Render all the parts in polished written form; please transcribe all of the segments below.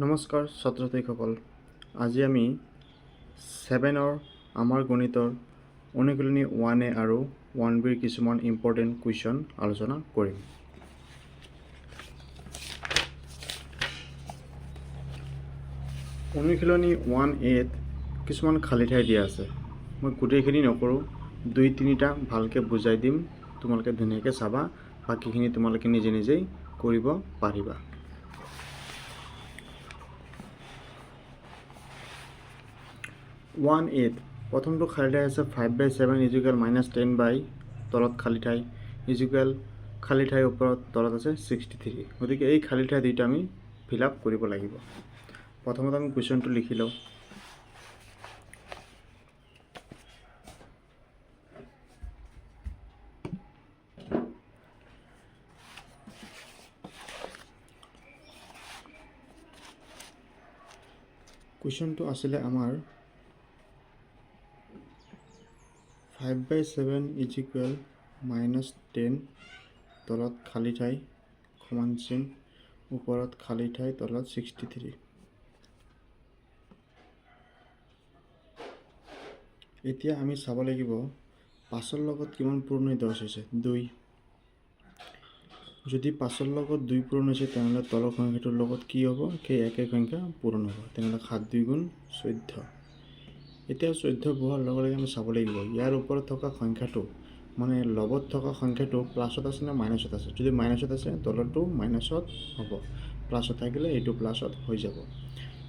নমস্কাৰ ছাত্ৰ ছাত্ৰীসকল, আজি আমি 7ৰ আমাৰ গণিতৰ অনুশীলনী 1A আৰু 1Bৰ কিছুমান ইম্পৰ্টেণ্ট কুৱেশ্যন আলোচনা কৰিম। অনুশীলনী 1Aত কিছুমান খালী ঠাই দিয়া আছে। মই গোটেইখিনি নকৰোঁ, 2-3টা ভালকৈ বুজাই দিম, তোমালোকে ধুনীয়াকৈ চাবা, বাকীখিনি তোমালোকে নিজে নিজেই কৰিব পাৰিবা। 1A প্ৰথমটো খালী ঠাই আছে 5/7 ইকুৱেল -10 তলত খালী ঠাই ইকুৱেল খালী ঠাইৰ ওপৰত তলত আছে 63। গতিকে এই খালী ঠাই দুটা আমি ফিল আপ কৰিব লাগিব। প্ৰথমতে আমি কুৱেশ্যনটো লিখি লওঁ। কুৱেশ্যনটো আছিলে আমাৰ 5/7 ইকুৱেল -10 তলত খালী ঠাই সমান চিন ওপৰত খালী ঠাই তলত 63। এতিয়া আমি চাব লাগিব 5ৰ লগত কিমান পূৰণ হৈ 10 হৈছে 2। যদি 5ৰ লগত 2 পূৰণ হৈছে তেনেহ'লে তলৰ সংখ্যাটোৰ লগত কি হ'ব, সেই একে সংখ্যা পূৰণ হ'ব। তেনেহ'লে 7×2 = 14। এতিয়া 14 বহাৰ লগে লগে আমি চাব লাগিব ইয়াৰ ওপৰত থকা সংখ্যাটো মানে লগত থকা সংখ্যাটো প্লাছত আছে নে মাইনাছত আছে। যদি মাইনাছত আছে তলৰটো মাইনাছত হ'ব, প্লাছত থাকিলে এইটো প্লাছত হৈ যাব।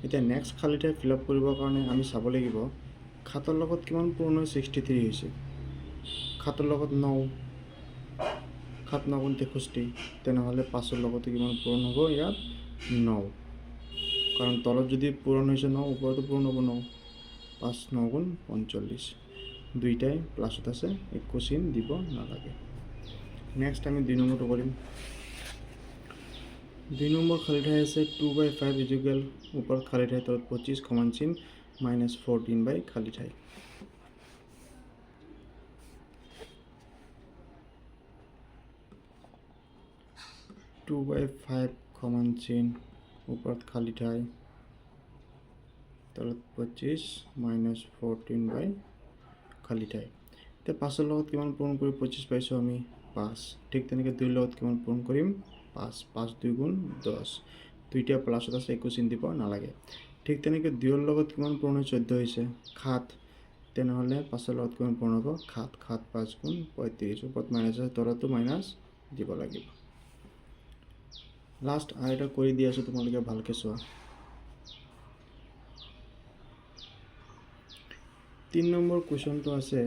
এতিয়া নেক্সট খালী ঠাই ফিল আপ কৰিবৰ কাৰণে আমি চাব লাগিব 7ৰ লগত কিমান পূৰণ হৈ 63 হৈছে। 7ৰ লগত 9, 7 9 × 63, তেনেহ'লে 5ৰ লগতো কিমান পূৰণ হ'ব ইয়াত 9, কাৰণ তলত যদি পূৰণ হৈছে 9 ওপৰতো পূৰণ হ'ব 9। 5 9 × 45, দুইটাই প্লাছত আছে, একো চিন দিব নালাগে। নেক্সট আমি 2 নম্বৰটো কৰিম। 2 নম্বৰ খালী ঠাই আছে 2/5 ইকুৱেল ওপৰত খালী ঠাই তলত 25 সমান চিন -14 খালী ঠাই। টু বাই 5 সমান চিন ওপৰত খালী ঠাই তলত 25 -14 খালী ঠাই। এতিয়া 5ৰ লগত কিমান পূৰণ কৰি 25 পাইছোঁ আমি 5। ঠিক তেনেকৈ 2ৰ লগত কিমান পূৰণ কৰিম 5। 5 2 × 10, দুইটা প্লাছত আছে, একো চিন দিব নালাগে। ঠিক তেনেকৈ 2ৰ লগত কিমান পূৰণ হৈ 14 হৈছে 7। তেনেহ'লে 5ৰ লগত কিমান পূৰণ হ'ব 7। 7 5 × 35, ওপৰত মাইনাছ আছে তলতো মাইনাছ দিব লাগিব। লাষ্ট আৰু এটা কৰি দি আছোঁ, তোমালোকে ভালকৈ চোৱা। 3 নম্বৰ কুৱেশ্যনটো আছে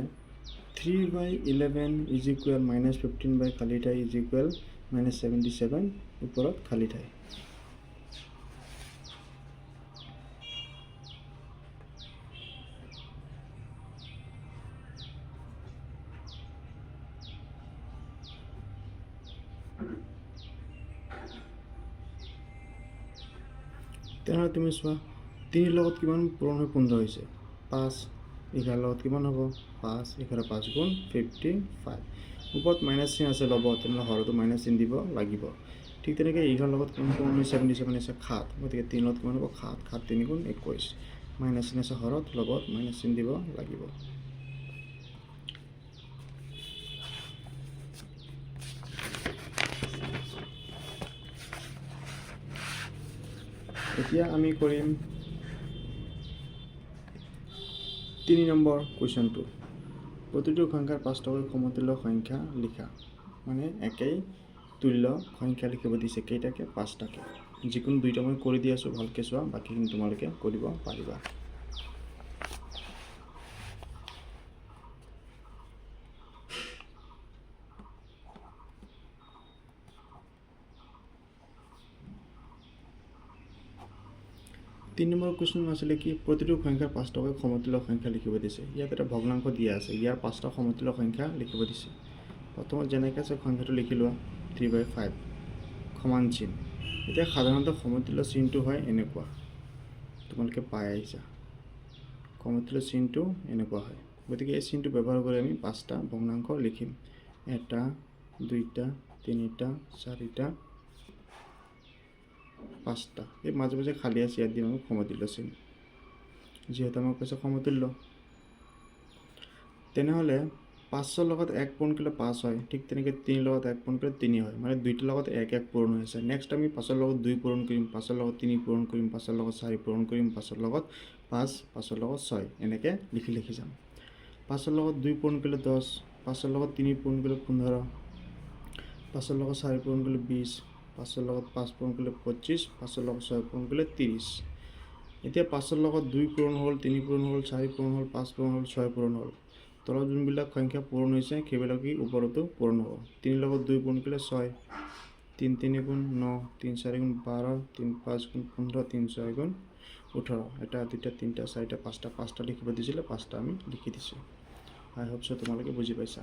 3/11 ইকুৱেল -15 খালী ঠাই ইকুৱেল -77 ওপৰত খালী ঠাই। তেনেহ'লে তুমি চোৱা 3ৰ লগত কিমান পূৰণ হৈ 15 হৈছে 5। 11ৰ লগত কিমান হ'ব 5। 11 5 × 55, ওপৰত মাইনাছ চিন আছে ল'ব, তেনেহ'লে হৰতো মাইনাছ চিন দিব লাগিব। ঠিক তেনেকৈ 11ৰ লগত কিমান পূৰণ হৈ 77 হৈছে 7। গতিকে 3ৰ লগত কিমান হ'ব 7। 7 3 × 21, মাইনাছ চিন আছে হৰত, লগত মাইনাছ চিন দিব লাগিব। এতিয়া আমি কৰিম 3 নম্বৰ কুৱেশ্যনটো। প্ৰতিটো সংখ্যাৰ 5টাকৈ সমতুল্য সংখ্যা লিখা, মানে একেই তুল্য সংখ্যা লিখিব দিছে কেইটাকে 5টাকে। যিকোনো 2টা মই কৰি দি আছোঁ, ভালকৈ চোৱা, বাকীখিনি তোমালোকে কৰিব পাৰিবা। তিনি নম্বৰ কুৱেশ্যন আছিলে কি প্ৰতিটো সংখ্যাৰ 5টাকৈ সমতুল্য সংখ্যা লিখিব দিছে। ইয়াত এটা ভগ্নাংশ দিয়া আছে, ইয়াৰ 5টা সমতুল্য সংখ্যা লিখিব দিছে। প্ৰথমত যেনেকৈ আছে সংখ্যাটো লিখি লোৱা 3/5 সমান চিন। এতিয়া সাধাৰণতে সমতুল্য চিনটো হয় এনেকুৱা, তোমালোকে পাই আহিছা, সমতুল্য চিনটো এনেকুৱা হয়। গতিকে এই চিনটো ব্যৱহাৰ কৰি আমি 5টা ভগ্নাংশ লিখিম। 1 2 3 4 5টা এই মাঝে মাঝে খালি আছে ইয়াত দিম আমি সমতুল্য চিন যিহেতু আমাক কৈছে সমতুল্য তেনেহ'লে 5ৰ লগত 1 পূৰণ কৰিলে 5 হয় ঠিক তেনেকৈ 3 লগত 1 পূৰণ কৰিলে 3 হয় মানে দুইটাৰ লগত 1 1 পূৰণ হৈ আছে নেক্সট আমি 5ৰ লগত 2 পূৰণ কৰিম 5ৰ লগত 3 পূৰণ কৰিম 5ৰ লগত 4 পূৰণ কৰিম 5ৰ লগত 5 5ৰ লগত 6 এনেকৈ লিখি যাম 5ৰ লগত 2 পূৰণ কৰিলে 10 5ৰ লগত 3 পূৰণ কৰিলে 15 5ৰ লগত 4 পূৰণ কৰিলে 20 5ৰ লগত 5 পূৰণ কৰিলে 25 5ৰ লগত 6 পূৰণ কৰিলে 30 এতিয়া 5ৰ লগত 2 পূৰণ হ'ল 3 পূৰণ হ'ল 4 পূৰণ হ'ল 5 পূৰণ হ'ল 6 পূৰণ হ'ল তলত যোনবিলাক সংখ্যা পূৰণ হৈছে সেইবিলাকেই ওপৰতো পূৰণ হ'ব 3 লগত 2 পূৰণ কৰিলে 6 3 3 গুণ 9 3 4 গুণ 12 3 5 গুণ 15 3 6 গুণ 18 এটা দুটা তিনিটা চাৰিটা পাঁচটা লিখিব দিছিলে পাঁচটা আমি লিখি দিছোঁ আই হোপ সো তোমালোকে বুজি পাইছা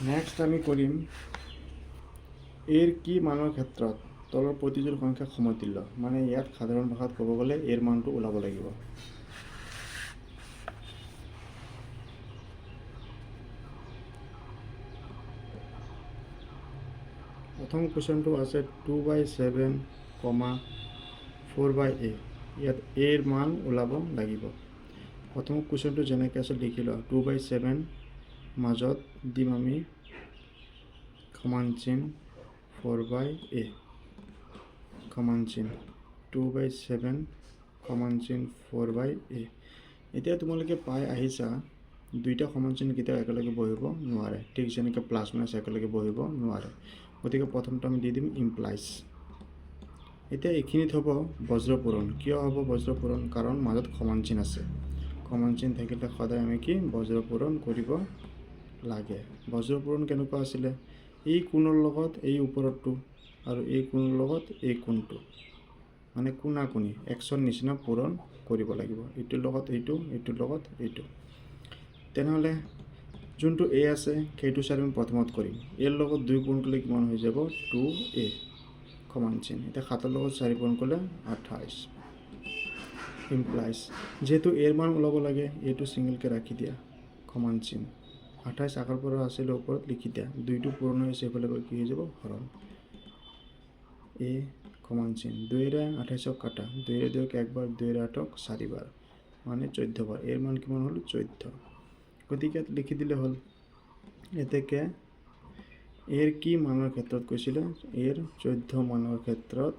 নেক্সট আমি কৰিম এৰ কি মানৰ ক্ষেত্ৰত তলৰ প্ৰতিটোৰ সংখ্যা সমতুল্য মানে ইয়াত সাধাৰণ ভাষাত ক'ব গ'লে এৰ মানটো ওলাব লাগিব প্ৰথম কোৱেশ্যনটো আছে 2/7, 4/a ইয়াত এৰ মান ওলাব লাগিব প্ৰথম কোৱেশ্যনটো যেনেকৈ আছে লিখি লওঁ 2/7 মাজত দিম আমি সমান চিন 4/a সমান চিন 2/7 সমান চিন 4/a এতিয়া তোমালোকে পাই আহিছা দুইটা সমান চিন কেতিয়াও একেলগে বহিব নোৱাৰে ঠিক যেনেকৈ প্লাছ মাইনাছ একেলগে বহিব নোৱাৰে গতিকে প্ৰথমটো আমি দি দিম ইমপ্লাইজ এতিয়া এইখিনিত হ'ব বজ্ৰপূৰণ কিয় হ'ব বজ্ৰপূৰণ কাৰণ মাজত সমান চিন আছে সমান চিন থাকিলে সদায় আমি কি বজ্ৰপূৰণ কৰিব লাগে বজ্ৰপূৰণ কেনেকুৱা আছিলে এই কোণৰ লগত এই ওপৰৰটো আৰু এই কোণৰ লগত এই কোণটো মানে কোণাকুণি এক্সৰ নিচিনা পূৰণ কৰিব লাগিব এইটোৰ লগত এইটো এইটোৰ লগত এইটো তেনেহ'লে যোনটো এ আছে সেইটো চাই আমি প্ৰথমত কৰিম এৰ লগত 2 পূৰণ কৰিলে কিমান হৈ যাব 2a সমান চিন এতিয়া 7ৰ লগত 4 পূৰণ কৰিলে 28 ইমপ্লাইজ যেহেতু এৰ মান ওলাব লাগে এইটো সিঙ্গেলকৈ ৰাখি দিয়া সমান চিন 28 আগৰ পৰা আছিল ওপৰত লিখি দিয়া দুইটো পূৰণ হৈ আছে এফালে গৈ কি হৈ যাব হৰণ এ সমান চিন 2ৰে 28ক কাটা 2ৰে 2ক একবাৰ 2ৰে 8ক 4বাৰ মানে 14 বাৰ এর মান কিমান হল 14 গতিকে লিখি দিলে হল এতেকে এর কি মানৰ ক্ষেত্ৰত কৈছিল এৰ 14 মানৰ ক্ষেত্ৰত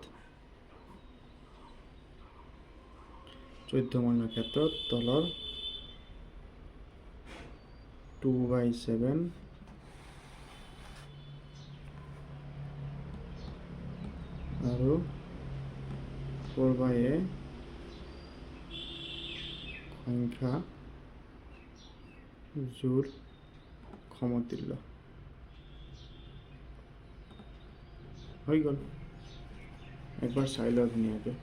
14 মানৰ ক্ষেত্ৰত তলৰ 2/7 আৰু 4/a সংখ্যা জোৰ সমতুল্য হৈ গ'ল একবাৰ চাই লওঁ ধুনীয়াকৈ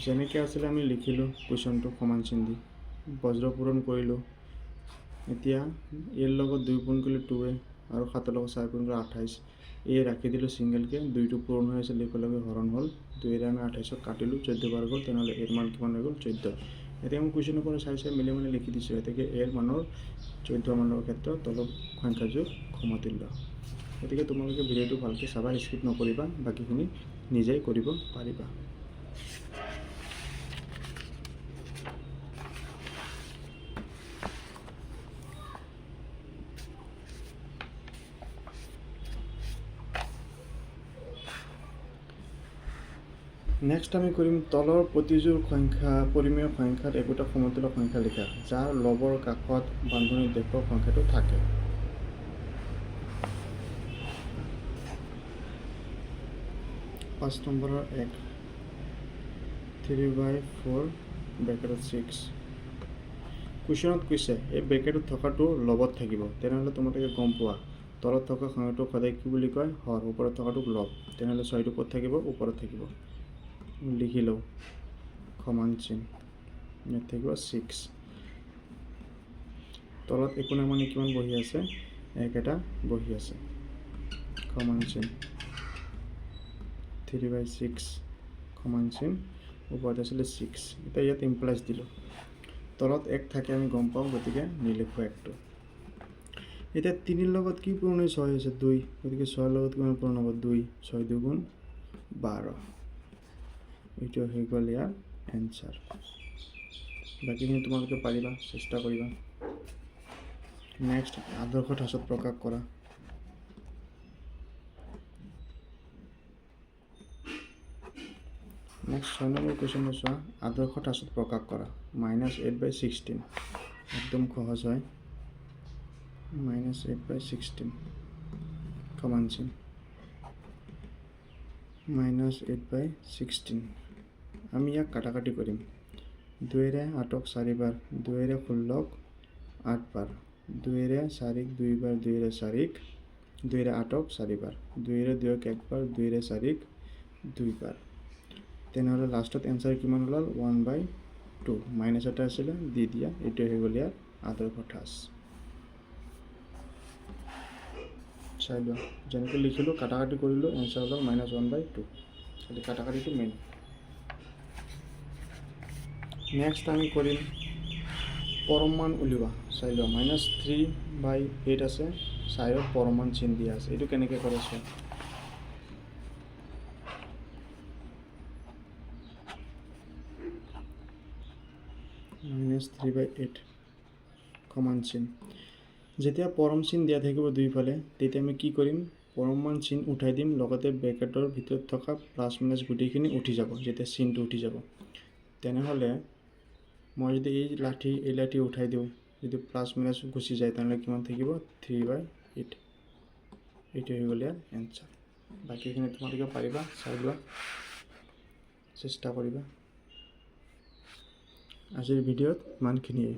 যেনেকৈ আছিলে আমি লিখিলোঁ কুৱেশ্যনটো সমান চিন দি বজ্ৰপূৰণ কৰিলোঁ এতিয়া এৰ লগত 2 পূৰণ কৰিলে 2a আৰু 7ৰ লগত 4 পূৰণ কৰিলে 28 এ ৰাখি দিলোঁ সিঙ্গেলকৈ দুইটো পূৰণ হৈ আছিল একেলগে হৰণ হ'ল 2ৰে আমি 28ক কাটিলোঁ 14 বাৰ গ'ল তেনেহ'লে এৰ মান কিমান হৈ গ'ল 14 এতিয়া মই কুৱেশ্যনৰ পৰা চাই মিলি মানে লিখি দিছোঁ এতেকে এৰ মানৰ 14 মানৰ ক্ষেত্ৰত তলৰ সংখ্যাযোৰ সমতুল্য গতিকে তোমালোকে ভিডিঅ'টো ভালকৈ চাবা স্কিপ নকৰিবা বাকীখিনি নিজেই কৰিব পাৰিবা নেক্সট আমি কৰিম তলৰ প্ৰতিযোৰ সংখ্যা পৰিমেয় সংখ্যাত একোটা সমতুল্য সংখ্যা লিখা যাৰ লবৰ কাষত বান্ধনি দেখুওৱা সংখ্যাটো থাকে 5 নম্বৰৰ 1 3/4 ব্ৰেকেটত 6 কুৱেশ্যনত কৈছে এই ব্ৰেকেটত থকাটো লবত থাকিব তেনেহ'লে তোমালোকে গম পোৱা তলত থকা সংখ্যাটো সদায় কি বুলি কয় হৰ ওপৰত থকাটো লব তেনেহ'লে 6টো ক'ত থাকিব ওপৰত থাকিব লিখি লওঁ সমান চিন ইয়াত থাকিব 6 তলত একো নাই মানে কিমান বহি আছে এটা বহি আছে সমান চিন 3/6 সমান চিন ওপৰত আছিলে 6 এতিয়া ইয়াত ইমপ্লাইজ দিলোঁ তলত 1 থাকে আমি গম পাওঁ গতিকে নিলিখোঁ 1টো এতিয়া 3 লগত কি পূৰণ হয় 6 আছে 2 গতিকে 6 লগত কিমান পূৰণ হ'ব 2 6 2 গুণ 12 এইটো হৈ গ'ল ইয়াৰ এনসাৰ বাকিখিনি তোমালোকে পাৰিবা চেষ্টা কৰিবা নেক্সট আদৰ্শ ঠাচত প্ৰকাশ কৰা নেক্সট 6 নম্বৰ কুৱেশ্যনটো চোৱা আদৰ্শ ঠাচত প্ৰকাশ কৰা -8/16 একদম সহজ হয় -8/16 কমন চিন -8/16 আমি ইয়াক কাটাকাটি কৰিম 2ৰে 8ক 4 বাৰ 2ৰে 16ক 8 বাৰ 2ৰে 4ক 2 বাৰ 2ৰে 4ক 2ৰে 8ক 4 বাৰ 2ৰে 2ক 1 বাৰ 2ৰে 4ক 2 বাৰ তেনেহ'লে লাষ্টত এনসাৰ কিমান ওলাল 1/2 মাইনাছ এটা আছিলে দি দিয়া এইটো হৈ গ'ল ইয়াৰ আদৰ্শ ঠাচ চাই লোৱা যেনেকৈ লিখিলোঁ কাটাকাটি কৰিলোঁ এনসাৰ ওলাল -1/2 খালি কাটাকাটিটো মেইন নেক্সট আমি কৰিম পৰম মান উলিওৱা চাই লোৱা -3/8 আছে 4ত পৰম মান চিন দিয়া আছে এইটো কেনেকৈ কৰে চোৱা -3/8 কমন চিন যেতিয়া পৰম চিন দিয়া থাকিব দুইফালে তেতিয়া আমি কি কৰিম পৰম মান চিন উঠাই দিম লগতে ব্ৰেকেটৰ ভিতৰত থকা প্লাছ মাইনাছ গুটিখিনি উঠি যাব যেতিয়া চিনটো উঠি যাব তেনেহ'লে মই যদি এই লাঠি উঠাই দিওঁ যদি প্লাছ মাইনাছ গুচি যায় তেনেহ'লে কিমান থাকিব 3/8 এইটো হৈ গ'ল ইয়াৰ এনসাৰ বাকীখিনি তোমালোকে পাৰিবা চাই লোৱা চেষ্টা কৰিবা আজিৰ ভিডিঅ'ত ইমানখিনিয়ে